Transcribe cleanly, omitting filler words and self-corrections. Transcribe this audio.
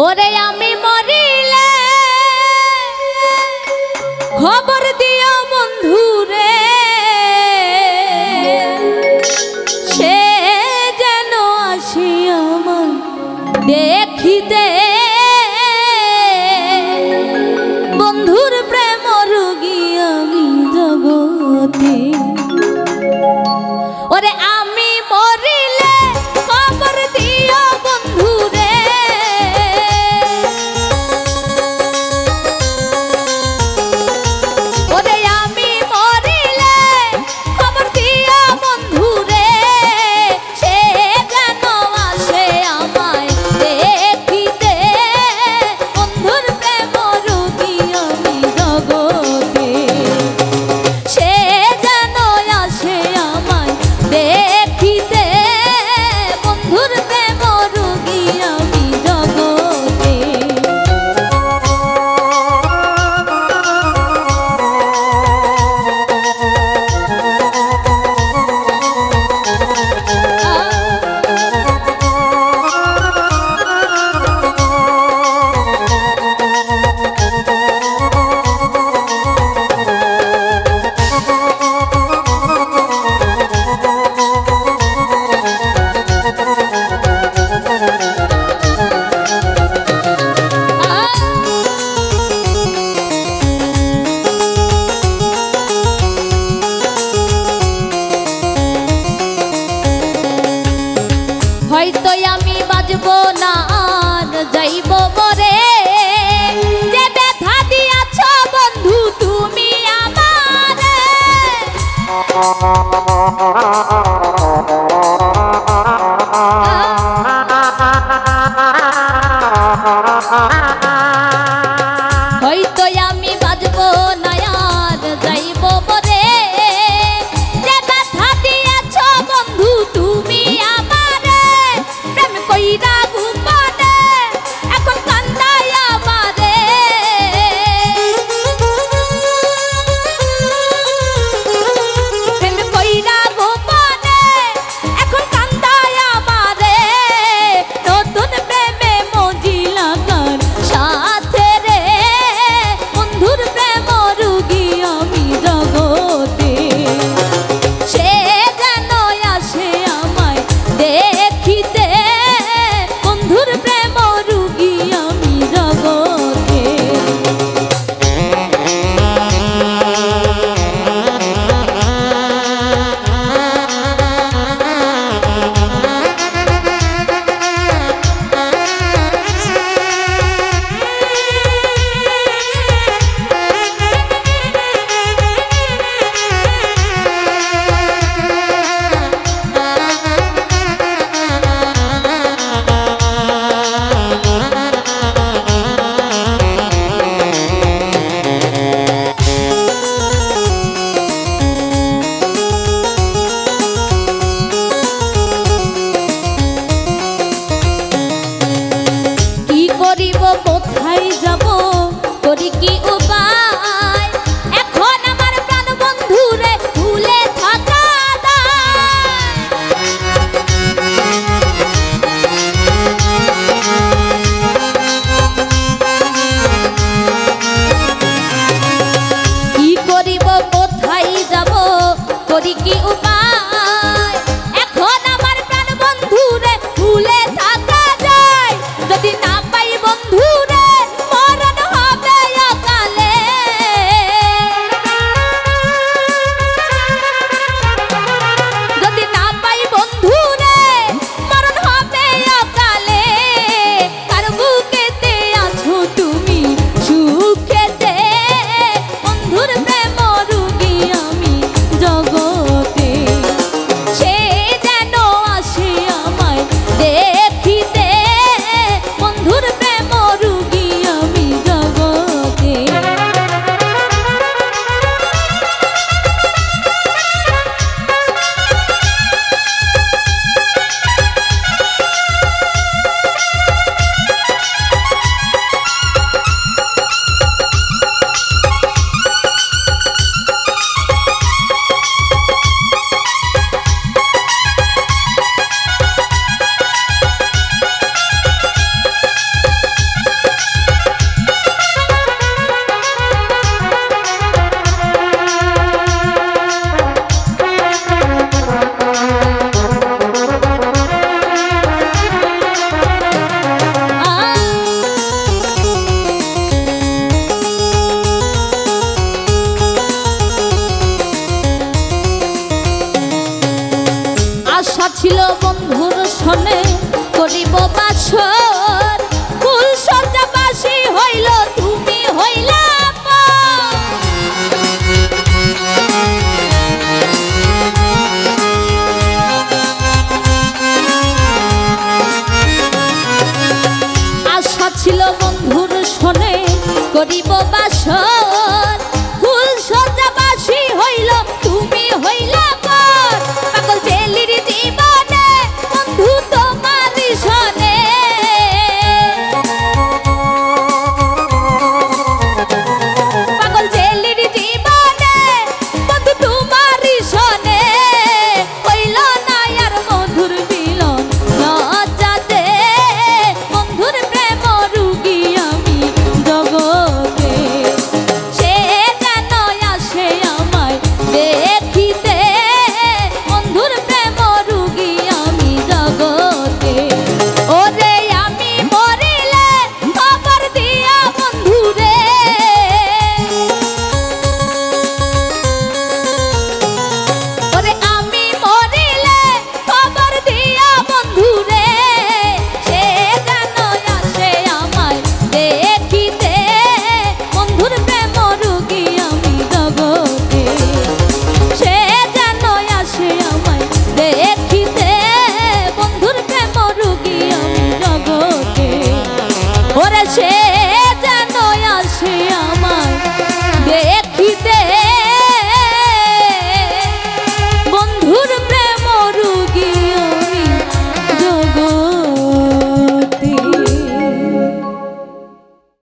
ওরে আমি মরিলে খবর দিও বন্ধু রে, সে যেন আসি আমার দেখিতে। বন্ধুর প্রেম রোগী আমি জগতে। ওরে আমি মরিলে খবর দিও বন্ধু রে, ওরে আমি মরিলে খবর দিও বন্ধু রে, সে যেন আসে আমায় দেখিতে। বন্ধুর প্রেম রোগী আমি জগতে, সে যেন আসে আমায় দেখিতে। বন্ধুর প্রেম রোগী আমি জগতে। হয়তো আমি বাজবো না আর যাইব মরে, যে ব্যথা দিয়াছ বন্ধু তুমি আমারে। হয়তো আমি বাজবো না আর যাইব মরে, যে ব্যথা দিয়াছ বন্ধু তুমি আমারে। প্রেম কইরা গোপনে এখন কান্দাই আমারে, প্রেম কইরা গোপনে এখন কান্দাই আমারে। নতুন প্রেমে মজিলা কার সাথে রে, বন্ধুর প্রেম রোগী আমি জগতে। সে যেন আসে আমায় দেখিতে, বন্ধুর প্রেম রোগী আমি জগতে। কি করিব কোথায় যাব করি কি উপায়, এখন আমার প্রাণ বন্ধু রে ভুলে থাকা দায়। কি করিব কোথায় যাব করি কি উপায়, এখন আমার প্রাণ বন্ধু রে ভুলে থাকা যায়। যদি না পাই বন্ধু রে মরণ হবে অকালে, যদি না পাই বন্ধু রে মরণ হবে অকালে। কার বুকেতে আছো তুমি সুখেতে, বন্ধুর প্রেম রোগী আমি জগতে। আশা ছিল বন্ধুর সনে করিব বাসর, ফুল সজ্জা বাসি হইল তুমি হইলা আশা ছিল বন্ধুর সনে করিব বাসর।